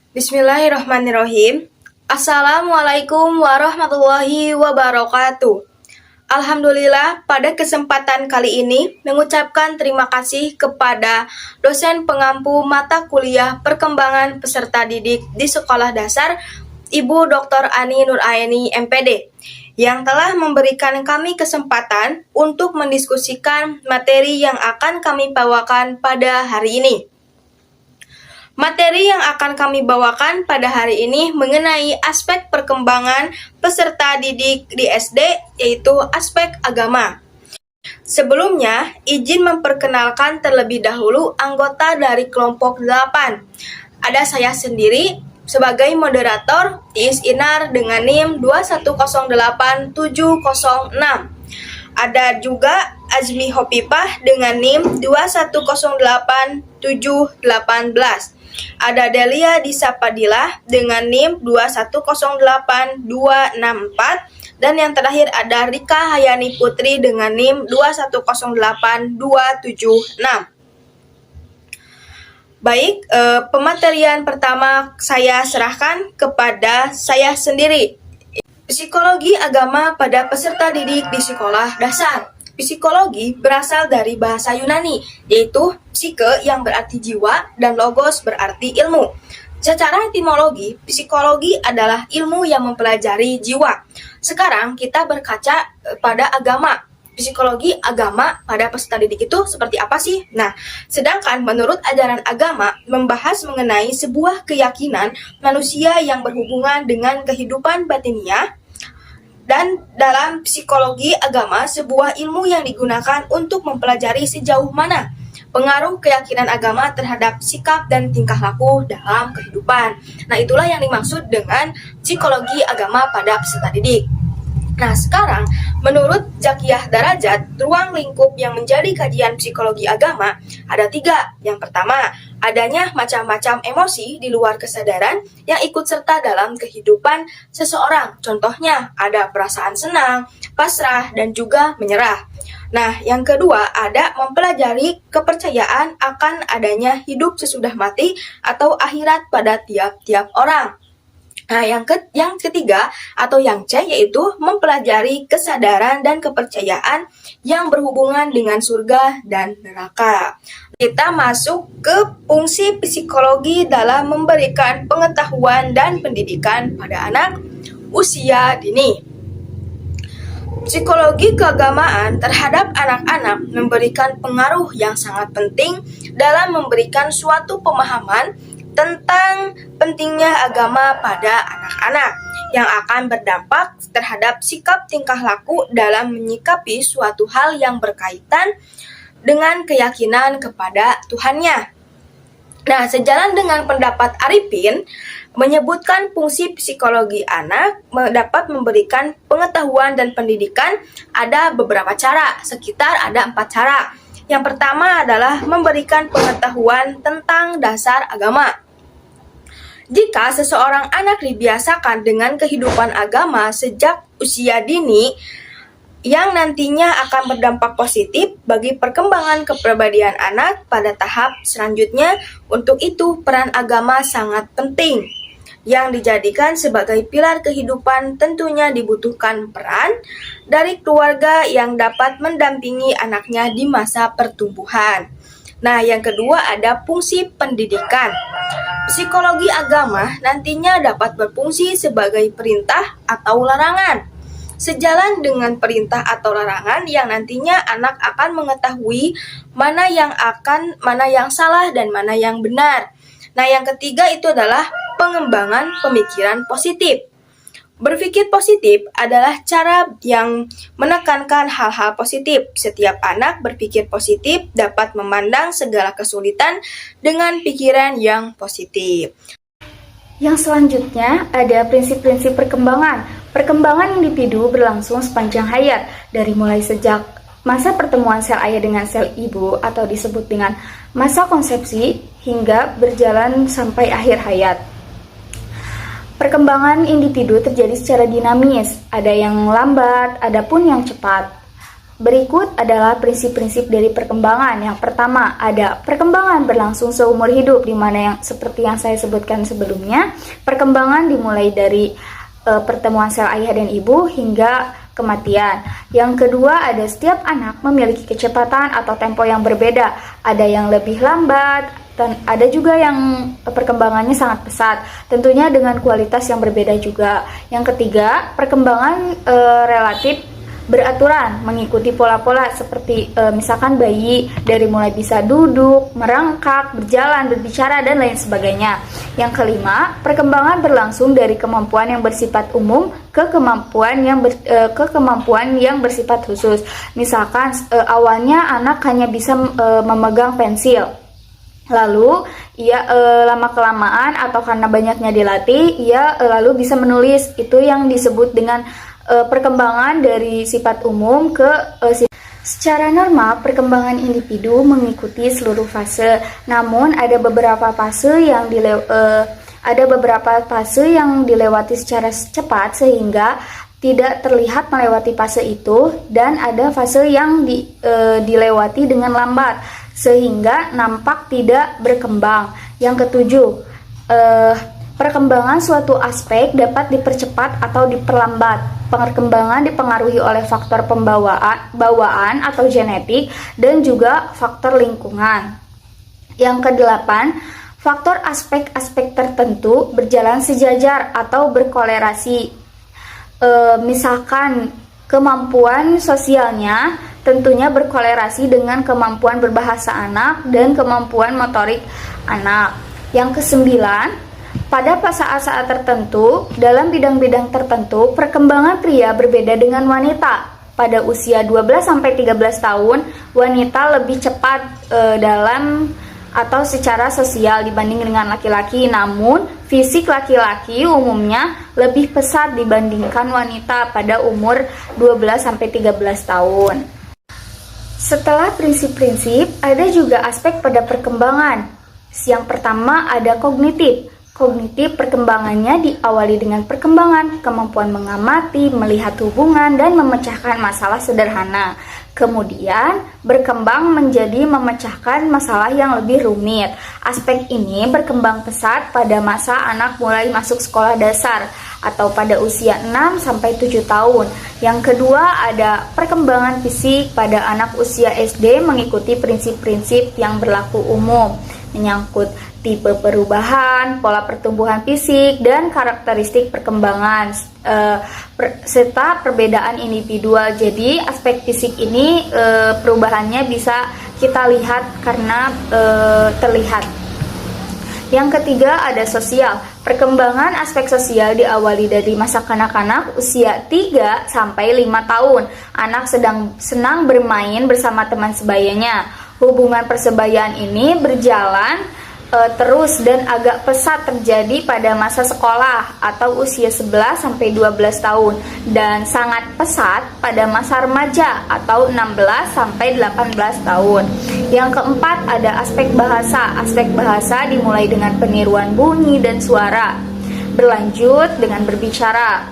Bismillahirrahmanirrahim. Assalamualaikum warahmatullahi wabarakatuh. Alhamdulillah, pada kesempatan kali ini mengucapkan terima kasih kepada dosen pengampu mata kuliah perkembangan peserta didik di sekolah dasar Ibu Dr. Ani Nuraini MPD yang telah memberikan kami kesempatan untuk mendiskusikan materi yang akan kami bawakan pada hari ini. Materi yang akan kami bawakan pada hari ini mengenai aspek perkembangan peserta didik di SD, yaitu aspek agama. Sebelumnya, izin memperkenalkan terlebih dahulu anggota dari kelompok 8. Ada saya sendiri sebagai moderator, Iis Inar dengan NIM 2108706. Ada juga Azmi Hopipah dengan NIM 2108718. Ada Delia Disapadilah dengan NIM 2108264. Dan yang terakhir ada Rika Hayani Putri dengan NIM 2108276. Baik, pematerian pertama saya serahkan kepada saya sendiri. Psikologi agama pada peserta didik di sekolah dasar. Psikologi berasal dari bahasa Yunani, yaitu psike yang berarti jiwa dan logos berarti ilmu. Secara etimologi, psikologi adalah ilmu yang mempelajari jiwa. Sekarang kita berkaca pada agama. Psikologi agama pada peserta didik itu seperti apa sih? Nah, sedangkan menurut ajaran agama membahas mengenai sebuah keyakinan manusia yang berhubungan dengan kehidupan batiniah. Dan dalam psikologi agama, sebuah ilmu yang digunakan untuk mempelajari sejauh mana pengaruh keyakinan agama terhadap sikap dan tingkah laku dalam kehidupan. Nah, itulah yang dimaksud dengan psikologi agama pada peserta didik. Nah, sekarang menurut Zakiyah Darajat, ruang lingkup yang menjadi kajian psikologi agama ada 3. Yang pertama, adanya macam-macam emosi di luar kesadaran yang ikut serta dalam kehidupan seseorang. Contohnya, ada perasaan senang, pasrah, dan juga menyerah. Nah, yang kedua, ada mempelajari kepercayaan akan adanya hidup sesudah mati atau akhirat pada tiap-tiap orang. Nah, yang ketiga atau yang C yaitu mempelajari kesadaran dan kepercayaan yang berhubungan dengan surga dan neraka. Kita masuk ke fungsi psikologi dalam memberikan pengetahuan dan pendidikan pada anak usia dini. Psikologi keagamaan terhadap anak-anak memberikan pengaruh yang sangat penting dalam memberikan suatu pemahaman tentang pentingnya agama pada anak-anak yang akan berdampak terhadap sikap tingkah laku dalam menyikapi suatu hal yang berkaitan dengan keyakinan kepada Tuhannya. Nah, sejalan dengan pendapat Arifin, menyebutkan fungsi psikologi anak dapat memberikan pengetahuan dan pendidikan ada beberapa cara, sekitar ada 4 cara. Yang pertama adalah memberikan pengetahuan tentang dasar agama. Jika seseorang anak dibiasakan dengan kehidupan agama sejak usia dini, yang nantinya akan berdampak positif bagi perkembangan kepribadian anak pada tahap selanjutnya. Untuk itu, peran agama sangat penting. Yang dijadikan sebagai pilar kehidupan, tentunya dibutuhkan peran dari keluarga yang dapat mendampingi anaknya di masa pertumbuhan. Nah, yang kedua ada fungsi pendidikan. Psikologi agama nantinya dapat berfungsi sebagai perintah atau larangan. Sejalan dengan perintah atau larangan yang nantinya anak akan mengetahui mana yang salah dan mana yang benar. Nah, yang ketiga itu adalah pengembangan pemikiran positif. Berpikir positif adalah cara yang menekankan hal-hal positif. Setiap anak berpikir positif dapat memandang segala kesulitan dengan pikiran yang positif. Yang selanjutnya ada prinsip-prinsip perkembangan. Perkembangan individu berlangsung sepanjang hayat, dari mulai sejak masa pertemuan sel ayah dengan sel ibu atau disebut dengan masa konsepsi hingga berjalan sampai akhir hayat. Perkembangan individu terjadi secara dinamis, ada yang lambat, ada pun yang cepat. Berikut adalah prinsip-prinsip dari perkembangan. Yang pertama, ada perkembangan berlangsung seumur hidup, di mana yang seperti yang saya sebutkan sebelumnya, perkembangan dimulai dari pertemuan sel ayah dan ibu hingga kematian. Yang kedua, ada setiap anak memiliki kecepatan atau tempo yang berbeda. Ada yang lebih lambat, dan ada juga yang perkembangannya sangat pesat. Tentunya dengan kualitas yang berbeda juga. Yang ketiga, perkembangan relatif beraturan, mengikuti pola-pola seperti misalkan bayi dari mulai bisa duduk, merangkak, berjalan, berbicara, dan lain sebagainya. Yang kelima, perkembangan berlangsung dari kemampuan yang bersifat umum ke kemampuan yang bersifat khusus. Misalkan awalnya anak hanya bisa memegang pensil. Lalu ia lama-kelamaan atau karena banyaknya dilatih, ia lalu bisa menulis. Itu yang disebut dengan perkembangan dari sifat umum ke Secara normal, perkembangan individu mengikuti seluruh fase. Namun ada beberapa fase yang dilewati secara cepat sehingga tidak terlihat melewati fase itu, dan ada fase yang dilewati dengan lambat sehingga nampak tidak berkembang. Yang ketujuh, perkembangan suatu aspek dapat dipercepat atau diperlambat. Perkembangan dipengaruhi oleh faktor bawaan atau genetik dan juga faktor lingkungan. Yang kedelapan, faktor aspek-aspek tertentu berjalan sejajar atau berkolerasi. Misalkan kemampuan sosialnya tentunya berkolerasi dengan kemampuan berbahasa anak dan kemampuan motorik anak. Yang kesembilan, pada saat-saat tertentu, dalam bidang-bidang tertentu, perkembangan pria berbeda dengan wanita. Pada usia 12-13 tahun, wanita lebih cepat dalam atau secara sosial dibanding dengan laki-laki. Namun, fisik laki-laki umumnya lebih pesat dibandingkan wanita pada umur 12-13 tahun. Setelah prinsip-prinsip, ada juga aspek pada perkembangan. Yang pertama ada kognitif. Kognitif perkembangannya diawali dengan perkembangan kemampuan mengamati, melihat hubungan, dan memecahkan masalah sederhana. Kemudian berkembang menjadi memecahkan masalah yang lebih rumit. Aspek ini berkembang pesat pada masa anak mulai masuk sekolah dasar atau pada usia 6-7 tahun. Yang kedua ada perkembangan fisik pada anak usia SD mengikuti prinsip-prinsip yang berlaku umum, menyangkut tipe perubahan, pola pertumbuhan fisik, dan karakteristik perkembangan, serta perbedaan individual. Jadi aspek fisik ini perubahannya bisa kita lihat karena terlihat. Yang ketiga ada sosial. Perkembangan aspek sosial diawali dari masa kanak-kanak usia 3-5 tahun. Anak sedang senang bermain bersama teman sebayanya. Hubungan persebayaan ini berjalan terus dan agak pesat terjadi pada masa sekolah atau usia 11-12 tahun, dan sangat pesat pada masa remaja atau 16-18 tahun. Yang keempat ada aspek bahasa. Aspek bahasa dimulai dengan peniruan bunyi dan suara, berlanjut dengan berbicara.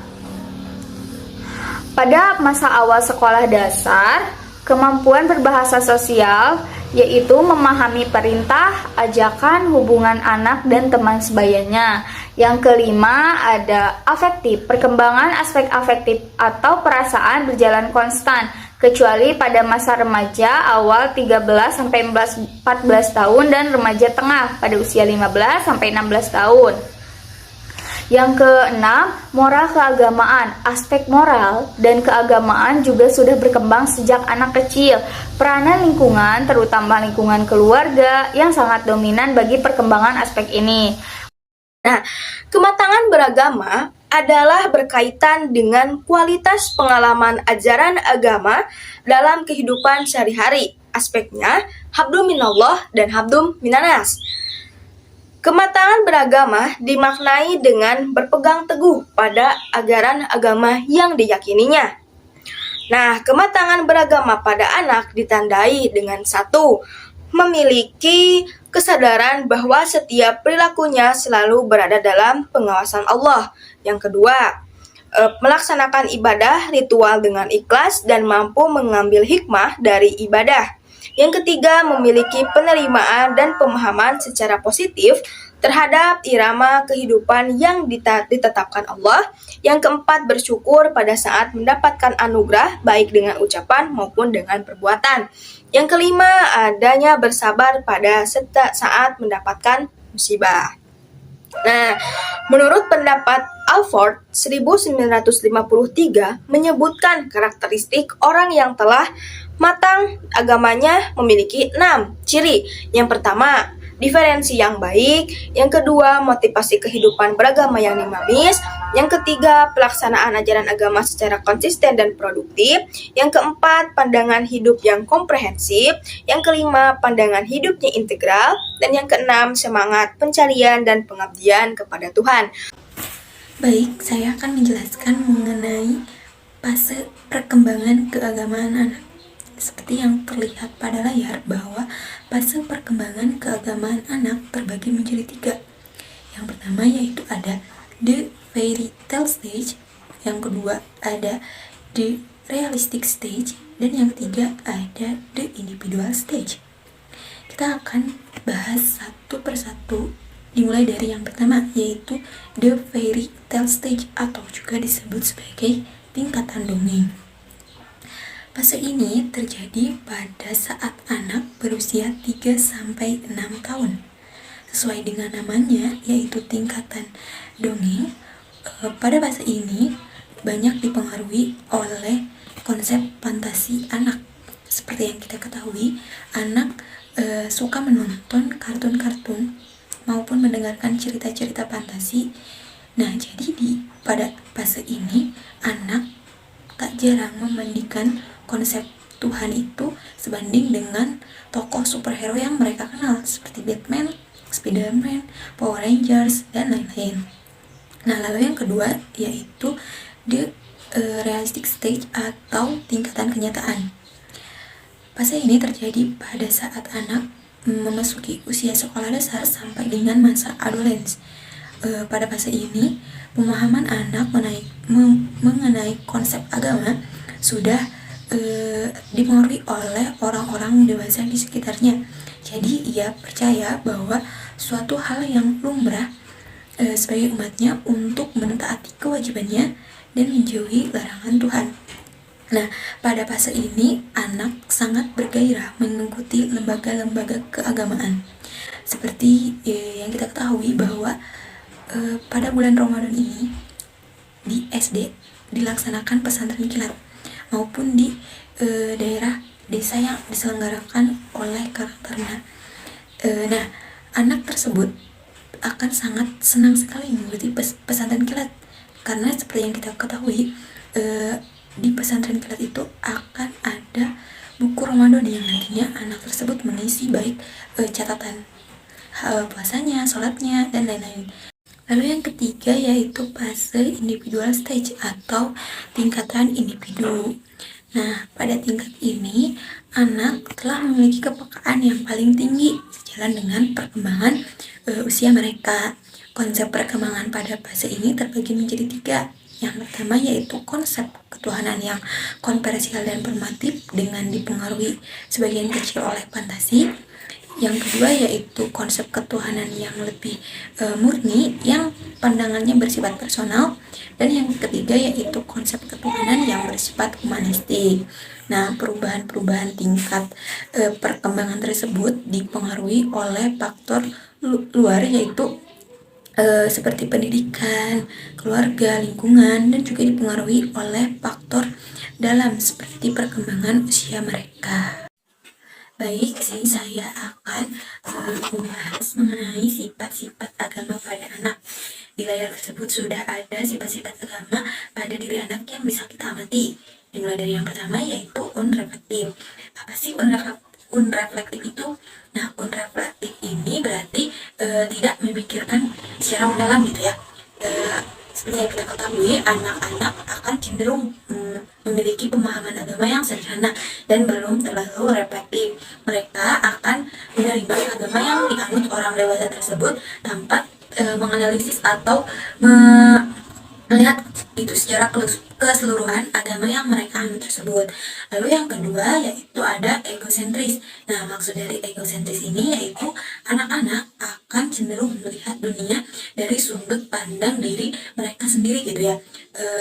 Pada masa awal sekolah dasar, kemampuan berbahasa sosial yaitu memahami perintah, ajakan, hubungan anak dan teman sebayanya. Yang kelima ada afektif. Perkembangan aspek afektif atau perasaan berjalan konstan, kecuali pada masa remaja awal 13-14 tahun dan remaja tengah pada usia 15-16 tahun. Yang keenam, moral keagamaan. Aspek moral dan keagamaan juga sudah berkembang sejak anak kecil. Peranan lingkungan, terutama lingkungan keluarga, yang sangat dominan bagi perkembangan aspek ini. Nah, kematangan beragama adalah berkaitan dengan kualitas pengalaman ajaran agama dalam kehidupan sehari-hari. Aspeknya, habdum minallah dan habdum minanas. Kematangan beragama dimaknai dengan berpegang teguh pada ajaran agama yang diyakininya. Nah, kematangan beragama pada anak ditandai dengan satu, memiliki kesadaran bahwa setiap perilakunya selalu berada dalam pengawasan Allah. Yang kedua, melaksanakan ibadah ritual dengan ikhlas dan mampu mengambil hikmah dari ibadah. Yang ketiga, memiliki penerimaan dan pemahaman secara positif terhadap irama kehidupan yang ditetapkan Allah. Yang keempat, bersyukur pada saat mendapatkan anugerah baik dengan ucapan maupun dengan perbuatan. Yang kelima, adanya bersabar pada saat mendapatkan musibah. Nah, menurut pendapat Alford 1953 menyebutkan karakteristik orang yang telah matang agamanya memiliki 6 ciri. Yang pertama, diferensi yang baik. Yang kedua, motivasi kehidupan beragama yang dinamis. Yang ketiga, pelaksanaan ajaran agama secara konsisten dan produktif. Yang keempat, pandangan hidup yang komprehensif. Yang kelima, pandangan hidupnya integral. Dan yang keenam, semangat pencarian dan pengabdian kepada Tuhan. Baik, saya akan menjelaskan mengenai fase perkembangan keagamaan anak. Seperti yang terlihat pada layar bahwa fase perkembangan keagamaan anak terbagi menjadi 3. Yang pertama yaitu ada the fairy tale stage, yang kedua ada the realistic stage, dan yang ketiga ada the individual stage. Kita akan bahas satu persatu, dimulai dari yang pertama yaitu the fairy tale stage atau juga disebut sebagai tingkatan dongeng. Fase ini terjadi pada saat anak berusia 3-6 tahun. Sesuai dengan namanya, yaitu tingkatan dongeng. Pada fase ini banyak dipengaruhi oleh konsep fantasi anak. Seperti yang kita ketahui, anak suka menonton kartun-kartun maupun mendengarkan cerita-cerita fantasi. Nah, jadi pada fase ini anak tak jarang memandikan konsep Tuhan itu sebanding dengan tokoh superhero yang mereka kenal seperti Batman, Spider-Man, Power Rangers, dan lain-lain. Nah, lalu yang kedua yaitu the realistic stage atau tingkatan kenyataan. Fase ini terjadi pada saat anak memasuki usia sekolah dasar sampai dengan masa adolescence. Pada fase ini, pemahaman anak mengenai konsep agama sudah dipengaruhi oleh orang-orang dewasa di sekitarnya. Jadi ia percaya bahwa suatu hal yang lumrah sebagai umatnya untuk mentaati kewajibannya dan menjauhi larangan Tuhan. Nah, pada fase ini anak sangat bergairah mengikuti lembaga-lembaga keagamaan. Seperti yang kita ketahui bahwa pada bulan Ramadan ini di SD dilaksanakan pesantren kilat maupun di daerah desa yang diselenggarakan oleh karakternya. Nah, anak tersebut akan sangat senang sekali mengikuti pesantren kilat karena seperti yang kita ketahui di pesantren kilat itu akan ada buku Ramadan yang nantinya anak tersebut mengisi baik catatan puasanya, sholatnya, dan lain-lain. Lalu yang ketiga yaitu fase individual stage atau tingkatan individu. Nah, pada tingkat ini anak telah memiliki kepekaan yang paling tinggi sejalan dengan perkembangan usia mereka. Konsep perkembangan pada fase ini terbagi menjadi 3. Yang pertama yaitu konsep ketuhanan yang kontroversial dan normatif dengan dipengaruhi sebagian kecil oleh fantasi. Yang kedua yaitu konsep ketuhanan yang lebih murni yang pandangannya bersifat personal. Dan yang ketiga yaitu konsep ketuhanan yang bersifat humanistik. Nah, perubahan-perubahan tingkat perkembangan tersebut dipengaruhi oleh faktor luar yaitu seperti pendidikan, keluarga, lingkungan, dan juga dipengaruhi oleh faktor dalam seperti perkembangan usia mereka. Baik, saya akan membahas mengenai sifat-sifat agama pada anak. Di layar tersebut sudah ada sifat-sifat agama pada diri anak yang bisa kita amati. Dimulai dari yang pertama yaitu unreflektif. Apa sih unreflektif itu? Nah, unreflektif ini berarti tidak memikirkan secara mendalam gitu ya. Seperti yang kita ketahui, anak-anak akan cenderung memiliki pemahaman agama yang sederhana dan belum terlalu reflektif. Mereka akan menerima agama yang dianut orang dewasa tersebut tanpa menganalisis atau melihat itu secara keseluruhan agama yang mereka anut tersebut. Lalu yang kedua yaitu ada egosentris. Nah, maksud dari egosentris ini yaitu anak-anak akan cenderung melihat dunia dari sudut pandang diri mereka sendiri gitu ya.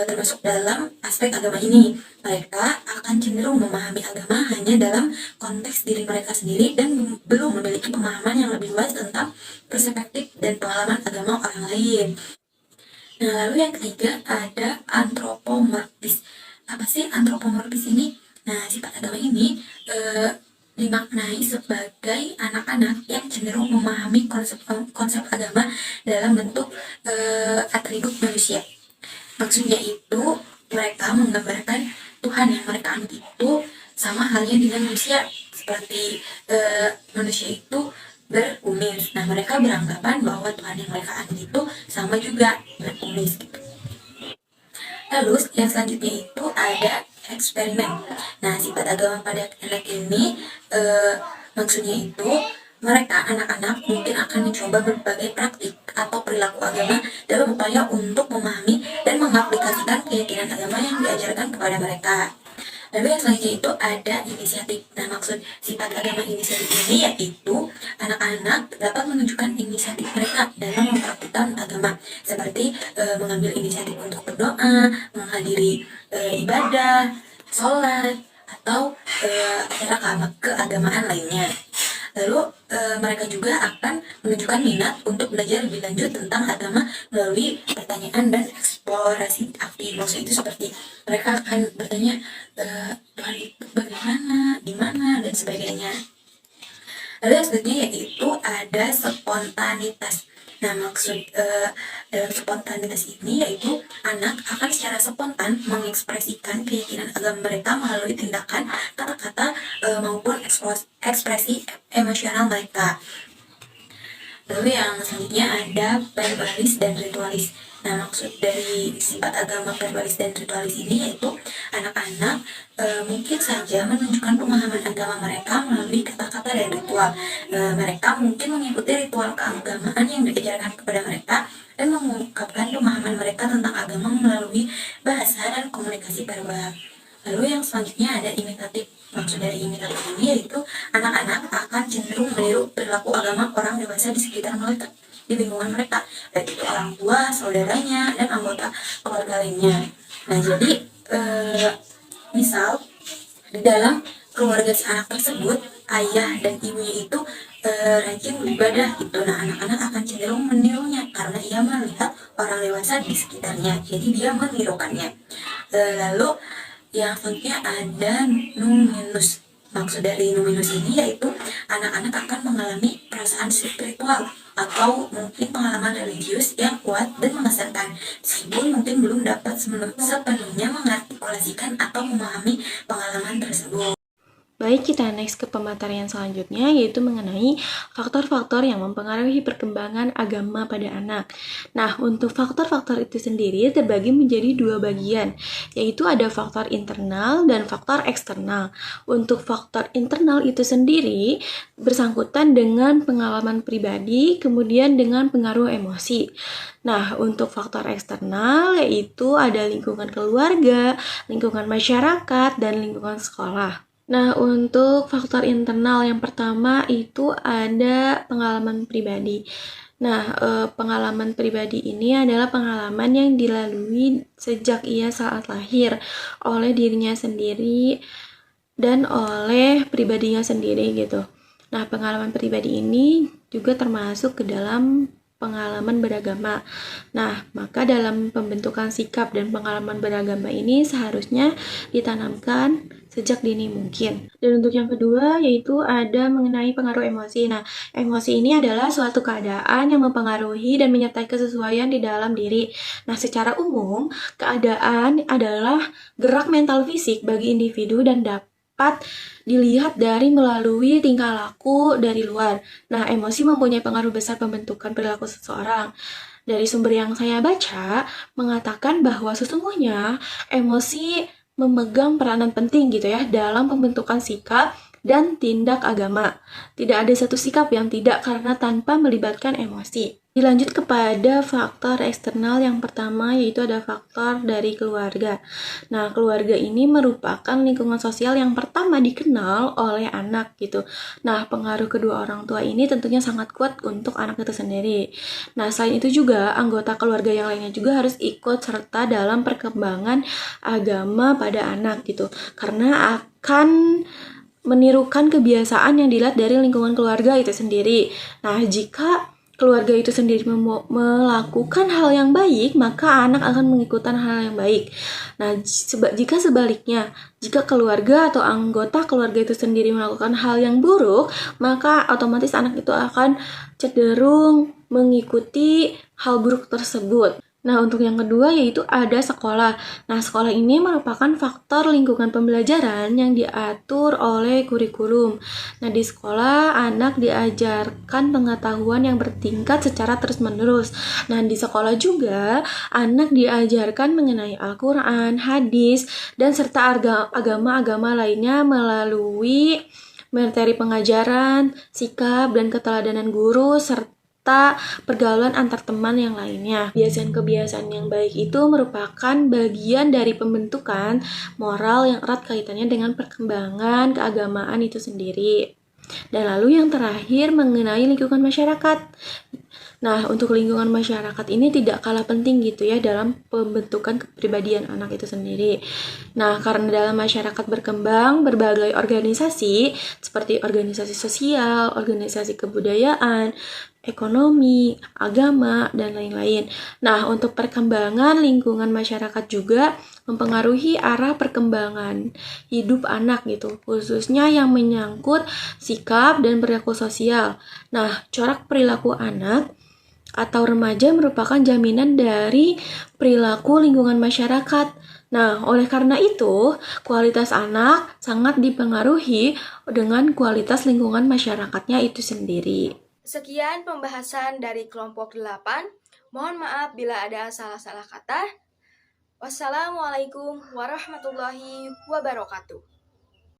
Termasuk dalam aspek agama ini, mereka akan cenderung memahami agama hanya dalam konteks diri mereka sendiri dan belum memiliki pemahaman yang lebih luas tentang perspektif dan pengalaman agama orang lain. Nah, lalu yang ketiga ada antropomorfis. Apa sih antropomorfis ini? Nah, sifat agama ini dimaknai sebagai anak-anak yang cenderung memahami konsep agama dalam bentuk atribut manusia. Maksudnya itu mereka menggambarkan Tuhan yang mereka anut itu sama halnya dengan manusia, seperti manusia itu berkumis. Nah, mereka beranggapan bahwa Tuhan yang mereka anut itu sama juga berkumis gitu. Lalu yang selanjutnya itu ada eksperimen. Nah, sifat agama pada anak ini maksudnya itu mereka anak-anak mungkin akan mencoba berbagai praktik atau perilaku agama dalam upaya untuk memahami dan mengaplikasikan keyakinan agama yang diajarkan kepada mereka. Lalu yang selanjutnya itu ada inisiatif. Nah, maksud sifat agama inisiatif ini yaitu anak-anak dapat menunjukkan inisiatif mereka dalam mempraktikkan agama, seperti mengambil inisiatif untuk berdoa, menghadiri ibadah, sholat, atau acara keagamaan lainnya. Lalu mereka juga akan menunjukkan minat untuk belajar lebih lanjut tentang agama melalui pertanyaan dan eksplorasi aktif. Maksud itu seperti mereka akan bertanya Tuhan itu bagaimana, di mana, dan sebagainya. Lalu yang selanjutnya yaitu ada spontanitas. Nah, maksud dalam spontanitas ini yaitu anak akan secara spontan mengekspresikan keyakinan agama mereka melalui tindakan, kata-kata maupun ekspresi emosional mereka. Lalu yang selanjutnya ada verbalis dan ritualis. Nah, maksud dari sifat agama verbalis dan ritualis ini yaitu anak-anak mungkin saja menunjukkan pemahaman agama mereka melalui kata-kata dan ritual. Mereka mungkin mengikuti ritual keagamaan yang diajarkan kepada mereka dan mengungkapkan pemahaman mereka tentang agama melalui bahasa dan komunikasi verbal. Lalu yang selanjutnya ada imitatif. Maksud dari imitatif ini yaitu anak-anak akan cenderung meniru perilaku agama orang dewasa di sekitar mereka, di lingkungan mereka, baik itu orang tua, saudaranya, dan anggota keluarga lainnya. Nah, jadi misal di dalam keluarga si anak tersebut, ayah dan ibunya itu rajin beribadah gitu. Nah, anak-anak akan cenderung menirunya karena ia melihat orang dewasa di sekitarnya, jadi dia menirukannya. Lalu yang selanjutnya ada numinus. Maksud dari numinus ini yaitu anak-anak akan mengalami perasaan spiritual atau mungkin pengalaman religius yang kuat dan mengesankan, meskipun mungkin belum dapat sepenuhnya mengartikulasikan atau memahami pengalaman tersebut. Baik, kita next ke pemaparan selanjutnya, yaitu mengenai faktor-faktor yang mempengaruhi perkembangan agama pada anak. Nah, untuk faktor-faktor itu sendiri terbagi menjadi dua bagian, yaitu ada faktor internal dan faktor eksternal. Untuk faktor internal itu sendiri bersangkutan dengan pengalaman pribadi, kemudian dengan pengaruh emosi. Nah, untuk faktor eksternal yaitu ada lingkungan keluarga, lingkungan masyarakat, dan lingkungan sekolah. Nah, untuk faktor internal yang pertama itu ada pengalaman pribadi. Nah, pengalaman pribadi ini adalah pengalaman yang dilalui sejak ia saat lahir oleh dirinya sendiri dan oleh pribadinya sendiri gitu. Nah, pengalaman pribadi ini juga termasuk ke dalam pengalaman beragama. Nah, maka dalam pembentukan sikap dan pengalaman beragama ini seharusnya ditanamkan sejak dini mungkin. Dan untuk yang kedua yaitu ada mengenai pengaruh emosi. Nah, emosi ini adalah suatu keadaan yang mempengaruhi dan menyertai kesesuaian di dalam diri. Nah, secara umum, keadaan adalah gerak mental fisik bagi individu dan dapat dilihat dari melalui tingkah laku dari luar. Nah, emosi mempunyai pengaruh besar pembentukan perilaku seseorang. Dari sumber yang saya baca, mengatakan bahwa sesungguhnya emosi memegang peranan penting gitu ya dalam pembentukan sikap dan tindak agama. Tidak ada satu sikap yang tidak karena tanpa melibatkan emosi. Dilanjut kepada faktor eksternal yang pertama, yaitu ada faktor dari keluarga. Nah, keluarga ini merupakan lingkungan sosial yang pertama dikenal oleh anak gitu. Nah, pengaruh kedua orang tua ini tentunya sangat kuat untuk anak itu sendiri. Nah, selain itu juga anggota keluarga yang lainnya juga harus ikut serta dalam perkembangan agama pada anak gitu. Karena akan menirukan kebiasaan yang dilihat dari lingkungan keluarga itu sendiri. Nah, jika keluarga itu sendiri melakukan hal yang baik, maka anak akan mengikuti hal yang baik. Nah, jika sebaliknya, jika keluarga atau anggota keluarga itu sendiri melakukan hal yang buruk, maka otomatis anak itu akan cenderung mengikuti hal buruk tersebut. Nah, untuk yang kedua yaitu ada sekolah. Nah, sekolah ini merupakan faktor lingkungan pembelajaran yang diatur oleh kurikulum. Nah, di sekolah anak diajarkan pengetahuan yang bertingkat secara terus-menerus. Nah, di sekolah juga anak diajarkan mengenai Al-Quran, hadis, dan serta agama-agama lainnya melalui materi pengajaran, sikap, dan keteladanan guru, serta pergaulan antar teman yang lainnya. Kebiasaan-kebiasaan yang baik itu merupakan bagian dari pembentukan moral yang erat kaitannya dengan perkembangan keagamaan itu sendiri. Dan lalu yang terakhir mengenai lingkungan masyarakat. Nah, untuk lingkungan masyarakat ini tidak kalah penting gitu ya dalam pembentukan kepribadian anak itu sendiri. Nah, karena dalam masyarakat berkembang berbagai organisasi seperti organisasi sosial, organisasi kebudayaan, ekonomi, agama, dan lain-lain. Nah, untuk perkembangan lingkungan masyarakat juga mempengaruhi arah perkembangan hidup anak gitu, khususnya yang menyangkut sikap dan perilaku sosial. Nah, corak perilaku anak atau remaja merupakan jaminan dari perilaku lingkungan masyarakat. Nah, oleh karena itu, kualitas anak sangat dipengaruhi dengan kualitas lingkungan masyarakatnya itu sendiri. Sekian pembahasan dari kelompok 8. Mohon maaf bila ada salah-salah kata. Wassalamualaikum warahmatullahi wabarakatuh.